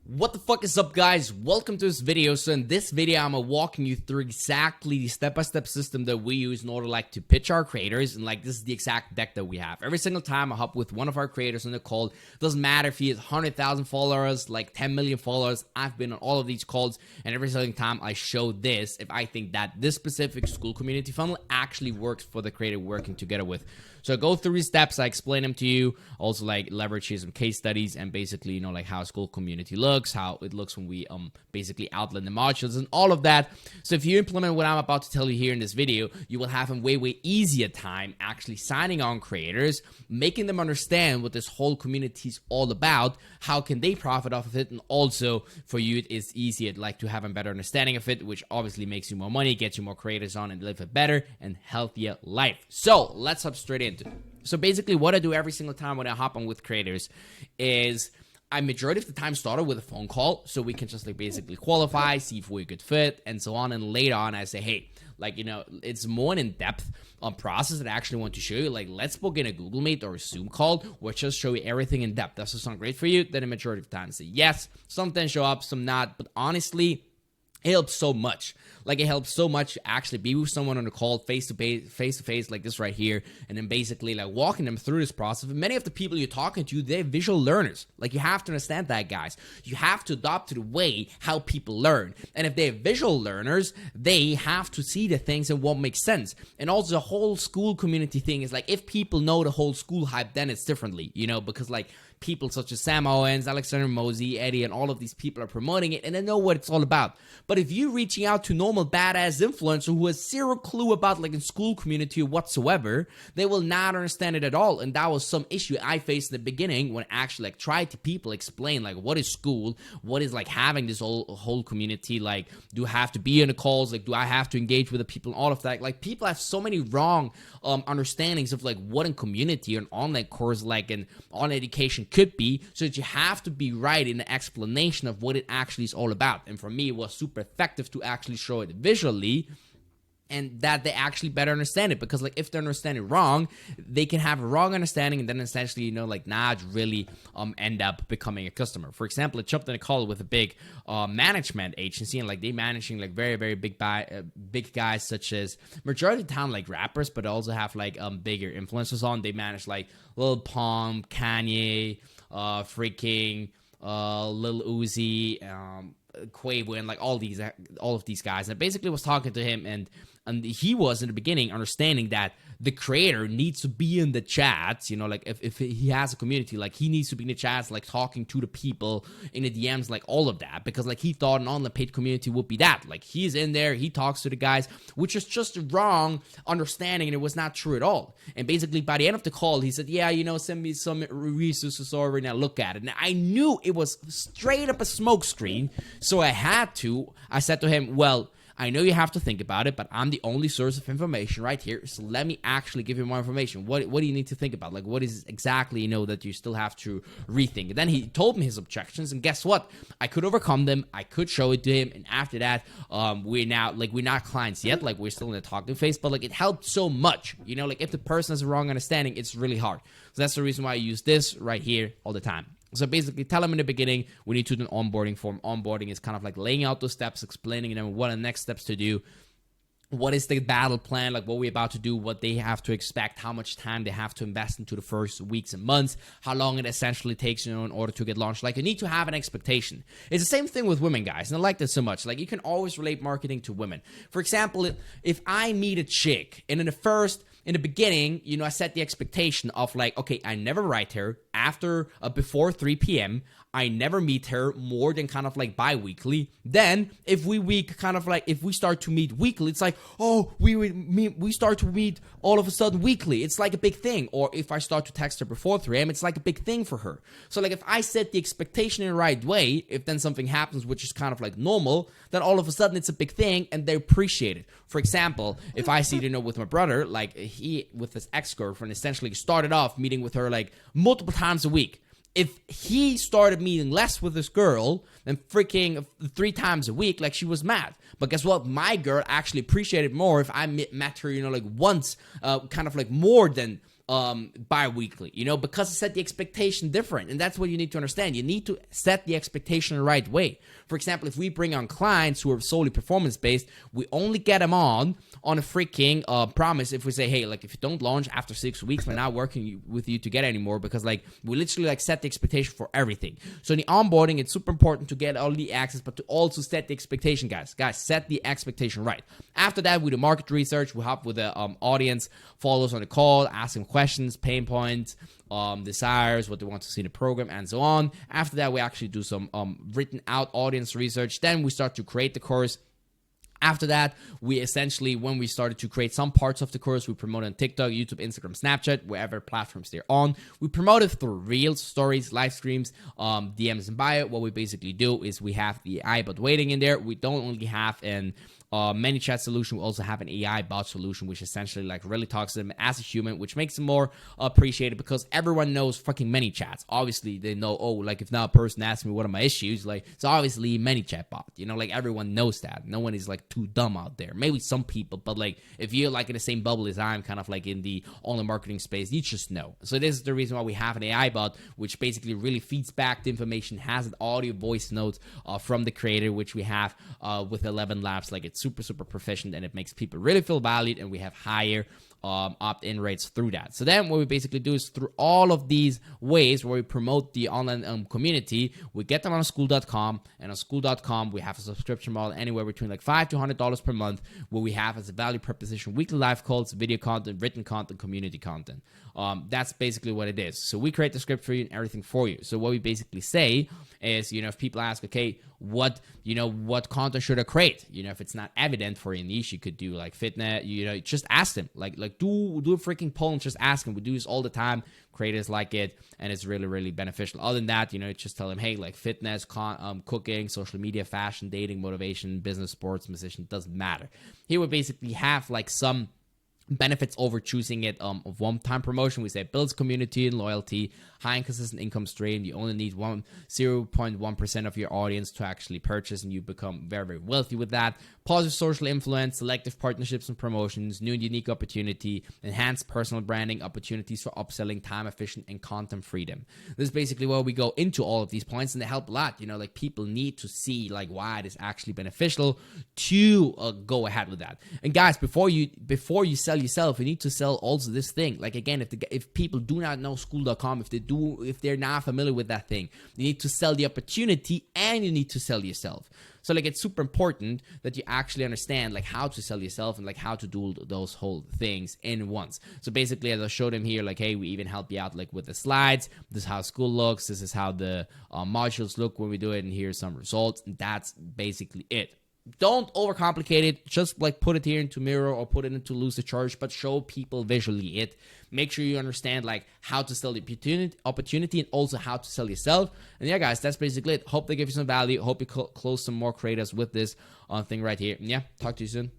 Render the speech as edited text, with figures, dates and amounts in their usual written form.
What the fuck is up, guys? Welcome to this video. So in this video, I'm walking you through exactly the step-by-step system that we use in order to pitch our creators. And this is the exact deck that we have. Every single time I hop with one of our creators on the call, doesn't matter if he has 100,000 followers, 10 million followers. I've been on all of these calls, and every single time I show this, if I think that this specific Skool community funnel actually works for the creator we're working together with. So I go through these steps, I explain them to you, also leverage some case studies and basically, how a Skool community looks, how it looks when we basically outline the modules and all of that. So if you implement what I'm about to tell you here in this video, you will have a way easier time actually signing on creators, making them understand what this whole community is all about, how can they profit off of it, and also for you it is easier to have a better understanding of it, which obviously makes you more money, gets you more creators on, and live a better and healthier life. So let's hop straight into it. So basically what I do every single time when I hop on with creators is I majority of the time started with a phone call, so we can just basically qualify, see if we're a good fit, and so on. And later on I say, hey, it's more an in-depth process that I actually want to show you. Let's book in a Google Meet or a Zoom call where just show you everything in depth. Does this sound great for you? Then the majority of the time I say yes. Sometimes show up, some not, but honestly, it helps so much. It helps so much to actually be with someone on the call face to face like this right here, and then basically walking them through this process. And many of the people you're talking to, they're visual learners. You have to understand that, guys. You have to adopt to the way how people learn. And if they're visual learners, they have to see the things and what makes sense. And also the whole Skool community thing is if people know the whole Skool hype, then it's differently, because people such as Sam Owens, Alexander Mosey, Eddie, and all of these people are promoting it, and they know what it's all about. But if you're reaching out to normal badass influencer who has zero clue about a Skool community whatsoever, they will not understand it at all. And that was some issue I faced in the beginning when I actually tried to people explain what is Skool, what is having this whole community, do I have to be in the calls, do I have to engage with the people, and all of that. People have so many wrong understandings of what a community or an online course an online education could be, so that you have to be right in the explanation of what it actually is all about. And for me, it was super effective to actually show it visually, and that they actually better understand it, because if they understand it wrong, they can have a wrong understanding, and then essentially not really end up becoming a customer. For example, I jumped in a call with a big management agency, and they managing very big guys, such as majority of the time rappers, but also have bigger influencers on. They manage Lil Pump, Kanye, freaking Lil Uzi, Quavo, and all of these guys. And I basically was talking to him, and he was in the beginning understanding that the creator needs to be in the chats, if he has a community, he needs to be in the chats, talking to the people in the DMs, all of that, because he thought an online paid community would be that, he's in there, he talks to the guys, which is just a wrong understanding, and it was not true at all. And basically by the end of the call, he said, yeah, send me some resources over and I look at it. And I knew it was straight up a smoke screen, so I said to him, well, I know you have to think about it, but I'm the only source of information right here, so let me actually give you more information. What do you need to think about? What is exactly, that you still have to rethink? And then he told me his objections, and guess what? I could overcome them. I could show it to him, and after that, we're not clients yet. We're still in the talking phase, but it helped so much. If the person has a wrong understanding, it's really hard. So that's the reason why I use this right here all the time. So basically, tell them in the beginning, we need to do an onboarding form. Onboarding is kind of laying out those steps, explaining them what are the next steps to do, what is the battle plan, what we're about to do, what they have to expect, how much time they have to invest into the first weeks and months, how long it essentially takes, in order to get launched. You need to have an expectation. It's the same thing with women, guys, and I like this so much. You can always relate marketing to women. For example, if I meet a chick, and in the beginning, I set the expectation of okay, I never write her after, before 3 p.m., I never meet her more than kind of bi-weekly. Then if if we start to meet weekly, it's we start to meet all of a sudden weekly. It's a big thing. Or if I start to text her before 3 a.m., it's a big thing for her. So if I set the expectation in the right way, if then something happens which is kind of normal, then all of a sudden it's a big thing and they appreciate it. For example, if I see, with my brother, he with his ex-girlfriend essentially started off meeting with her multiple times a week. If he started meeting less with this girl than freaking 3 times a week, she was mad. But guess what? My girl actually appreciated more if I met her, once, kind of more than bi-weekly, you know, because it set the expectation different. And that's what you need to understand. You need to set the expectation the right way. For example, if we bring on clients who are solely performance-based, we only get them on a freaking promise if we say, hey, like, if you don't launch after 6 weeks, we're not working with you together anymore, because like we literally like set the expectation for everything. So in the onboarding, it's super important to get all the access, but to also set the expectation, guys, set the expectation right. After that, we do market research. We help with the audience, follows on the call, ask them questions, pain points, desires, what they want to see in the program, and so on. After that, we actually do some written out audience research. Then we start to create the course. After that, we essentially, when we started to create some parts of the course, we promote on TikTok, YouTube, Instagram, Snapchat, wherever platforms they're on. We promote it through Reels, Stories, live streams, DMs and bio. What we basically do is we have the AI bot waiting in there. We don't only have an ManyChat solution, we also have an AI bot solution, which essentially like really talks to them as a human, which makes them more appreciated, because everyone knows fucking ManyChats. Obviously, they know, oh, like if now a person asks me what are my issues, like it's obviously ManyChat bot. You know, like everyone knows that. No one is like too dumb out there. Maybe some people, but like if you're like in the same bubble as I'm, kind of like in the online marketing space, you just know. So this is the reason why we have an AI bot, which basically really feeds back the information, has an audio voice note from the creator, which we have with 11 Labs. Like it's super proficient, and it makes people really feel valued, and we have higher opt-in rates through that. So then what we basically do is through all of these ways where we promote the online community, we get them on Skool.com, and on Skool.com we have a subscription model anywhere between like $5 to $100 per month, where we have as a value proposition weekly live calls, video content, written content, community content. That's basically what it is. So we create the script for you and everything for you. So what we basically say is, you know, if people ask, okay, what content should I create? You know, if it's not evident for your niche, you could do like fitness, you know, just ask them, like do a freaking poll and just ask them. We do this all the time. Creators like it, and it's really beneficial. Other than that, you know, just tell them, hey, like fitness, cooking, social media, fashion, dating, motivation, business, sports, musician, doesn't matter. Here we basically have like some benefits over choosing it of one-time promotion. We say it builds community and loyalty, high and consistent income stream. You only need 0.1% of your audience to actually purchase, and you become very wealthy with that. Positive social influence, selective partnerships and promotions, new and unique opportunity, enhanced personal branding, opportunities for upselling, time efficient, and content freedom. This is basically where we go into all of these points, and they help a lot. You know, like people need to see like why it is actually beneficial to go ahead with that. And guys, before you sell yourself, you need to sell also this thing. Like again, if people do not know Skool.com, if they're not familiar with that thing, you need to sell the opportunity and you need to sell yourself. So like it's super important that you actually understand like how to sell yourself and like how to do those whole things in once. So basically, as I showed them here, like, hey, we even help you out like with the slides. This is how Skool looks. This is how the modules look when we do it, and here's some results. And that's basically it. Don't overcomplicate it. Just like put it here into Miro or put it into Lucidcharge, but show people visually it. Make sure you understand like how to sell the opportunity and also how to sell yourself. And yeah, guys, that's basically it. Hope they give you some value. Hope you close some more creators with this thing right here. And yeah, talk to you soon.